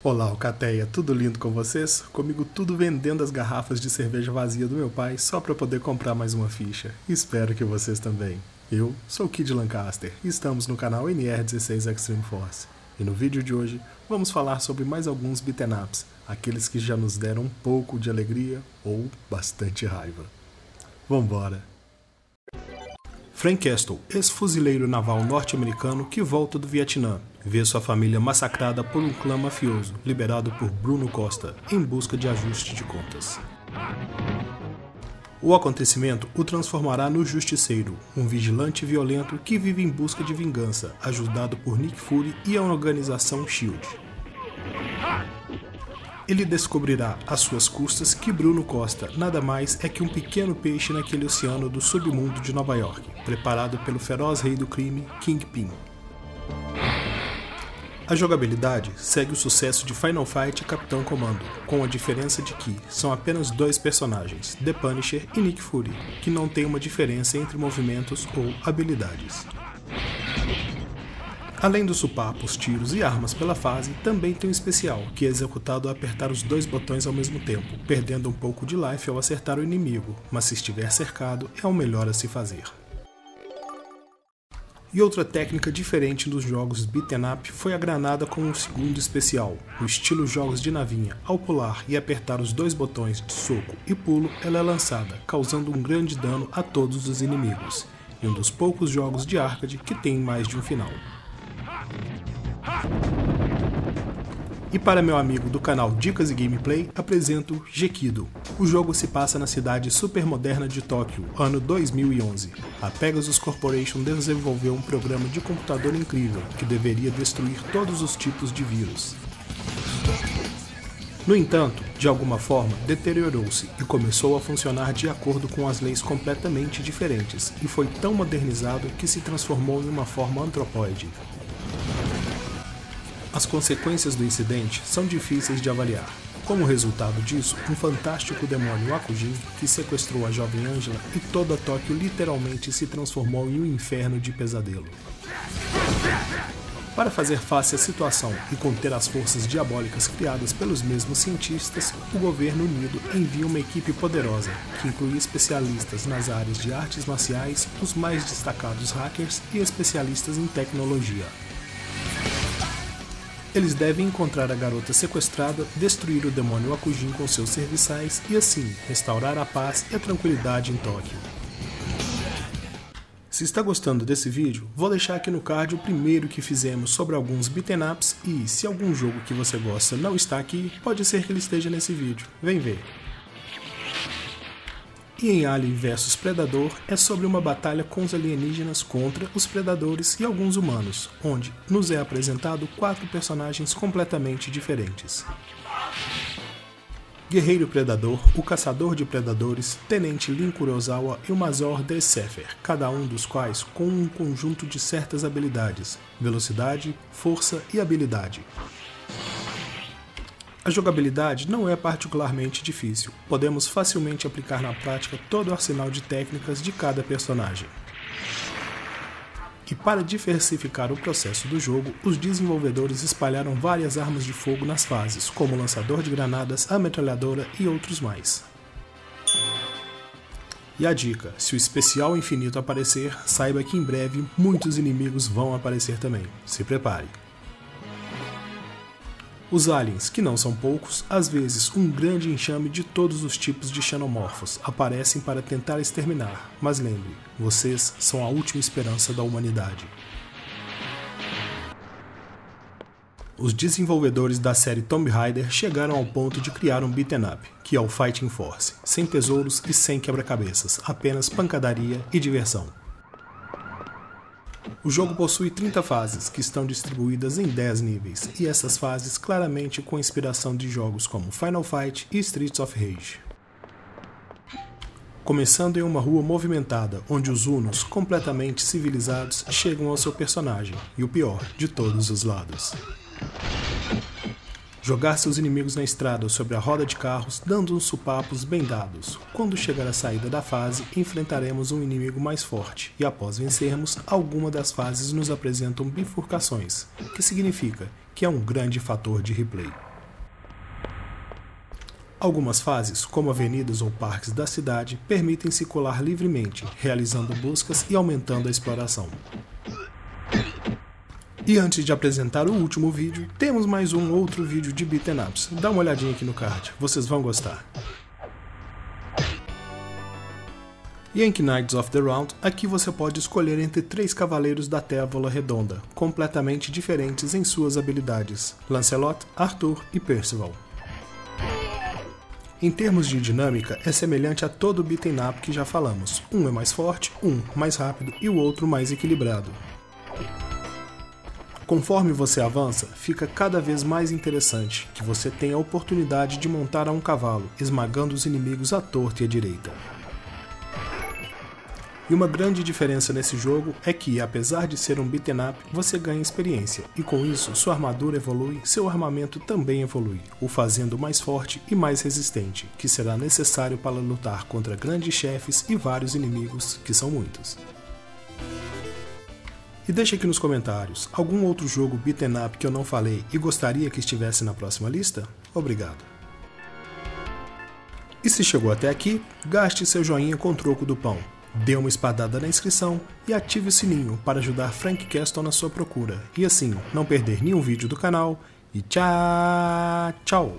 Olá, Alcateia, tudo lindo com vocês? Comigo tudo vendendo as garrafas de cerveja vazia do meu pai só para poder comprar mais uma ficha. Espero que vocês também. Eu sou o Kid Lancaster e estamos no canal NR16 Extreme Force. E no vídeo de hoje vamos falar sobre mais alguns beat'em ups, aqueles que já nos deram um pouco de alegria ou bastante raiva. Vambora! Frank Castle, ex-fuzileiro naval norte-americano que volta do Vietnã, vê sua família massacrada por um clã mafioso, liberado por Bruno Costa, em busca de ajuste de contas. O acontecimento o transformará no Justiceiro, um vigilante violento que vive em busca de vingança, ajudado por Nick Fury e a organização S.H.I.E.L.D. Ele descobrirá às suas custas que Bruno Costa nada mais é que um pequeno peixe naquele oceano do submundo de Nova York, preparado pelo feroz rei do crime, Kingpin. A jogabilidade segue o sucesso de Final Fight e Capitão Comando, com a diferença de que são apenas dois personagens, The Punisher e Nick Fury, que não tem uma diferença entre movimentos ou habilidades. Além dos supapos, tiros e armas pela fase, também tem um especial, que é executado ao apertar os dois botões ao mesmo tempo, perdendo um pouco de life ao acertar o inimigo, mas se estiver cercado, é o melhor a se fazer. E outra técnica diferente dos jogos beat'em up foi a granada com um segundo especial. No estilo jogos de navinha, ao pular e apertar os dois botões de soco e pulo, ela é lançada, causando um grande dano a todos os inimigos. E um dos poucos jogos de arcade que tem mais de um final. E para meu amigo do canal Dicas e Gameplay, apresento Gekido. O jogo se passa na cidade supermoderna de Tóquio, ano 2011. A Pegasus Corporation desenvolveu um programa de computador incrível que deveria destruir todos os tipos de vírus. No entanto, de alguma forma, deteriorou-se e começou a funcionar de acordo com as leis completamente diferentes, e foi tão modernizado que se transformou em uma forma antropóide. As consequências do incidente são difíceis de avaliar. Como resultado disso, um fantástico demônio Akujin, que sequestrou a jovem Angela, e toda Tóquio literalmente se transformou em um inferno de pesadelo. Para fazer face à situação e conter as forças diabólicas criadas pelos mesmos cientistas, o governo unido envia uma equipe poderosa, que inclui especialistas nas áreas de artes marciais, os mais destacados hackers e especialistas em tecnologia. Eles devem encontrar a garota sequestrada, destruir o demônio Akujin com seus serviçais e assim restaurar a paz e a tranquilidade em Tóquio. Se está gostando desse vídeo, vou deixar aqui no card o primeiro que fizemos sobre alguns beat'em ups e se algum jogo que você gosta não está aqui, pode ser que ele esteja nesse vídeo. Vem ver! E em Alien vs Predador é sobre uma batalha com os alienígenas contra os predadores e alguns humanos, onde nos é apresentado 4 personagens completamente diferentes. Guerreiro Predador, o Caçador de Predadores, Tenente Lin Kurosawa e o Mazor de Sefer, cada um dos quais com um conjunto de certas habilidades, velocidade, força e habilidade. A jogabilidade não é particularmente difícil, podemos facilmente aplicar na prática todo o arsenal de técnicas de cada personagem. E para diversificar o processo do jogo, os desenvolvedores espalharam várias armas de fogo nas fases, como o lançador de granadas, a metralhadora e outros mais. E a dica, se o especial infinito aparecer, saiba que em breve muitos inimigos vão aparecer também, se prepare. Os aliens, que não são poucos, às vezes um grande enxame de todos os tipos de xenomorfos, aparecem para tentar exterminar, mas lembre, vocês são a última esperança da humanidade. Os desenvolvedores da série Tomb Raider chegaram ao ponto de criar um beat'em up, que é o Fighting Force, sem tesouros e sem quebra-cabeças, apenas pancadaria e diversão. O jogo possui 30 fases, que estão distribuídas em 10 níveis, e essas fases claramente com inspiração de jogos como Final Fight e Streets of Rage. Começando em uma rua movimentada, onde os Unos, completamente civilizados, chegam ao seu personagem, e o pior, de todos os lados. Jogar seus inimigos na estrada ou sobre a roda de carros, dando uns supapos bem dados. Quando chegar à saída da fase, enfrentaremos um inimigo mais forte, e após vencermos, alguma das fases nos apresentam bifurcações, que significa que é um grande fator de replay. Algumas fases, como avenidas ou parques da cidade, permitem circular livremente, realizando buscas e aumentando a exploração. E antes de apresentar o último vídeo, temos mais um outro vídeo de beat'em ups. Dá uma olhadinha aqui no card, vocês vão gostar. E em Knights of the Round, aqui você pode escolher entre 3 cavaleiros da Tévola Redonda, completamente diferentes em suas habilidades: Lancelot, Arthur e Percival. Em termos de dinâmica, é semelhante a todo beat'em up que já falamos. Um é mais forte, um mais rápido e o outro mais equilibrado. Conforme você avança, fica cada vez mais interessante que você tenha a oportunidade de montar a um cavalo, esmagando os inimigos à torta e à direita. E uma grande diferença nesse jogo é que, apesar de ser um beat'em up, você ganha experiência, e com isso sua armadura evolui, seu armamento também evolui, o fazendo mais forte e mais resistente, que será necessário para lutar contra grandes chefes e vários inimigos, que são muitos. E deixe aqui nos comentários, algum outro jogo beat'em up que eu não falei e gostaria que estivesse na próxima lista? Obrigado. E se chegou até aqui, gaste seu joinha com troco do pão, dê uma espadada na inscrição e ative o sininho para ajudar Frank Castle na sua procura, e assim não perder nenhum vídeo do canal, e tchau!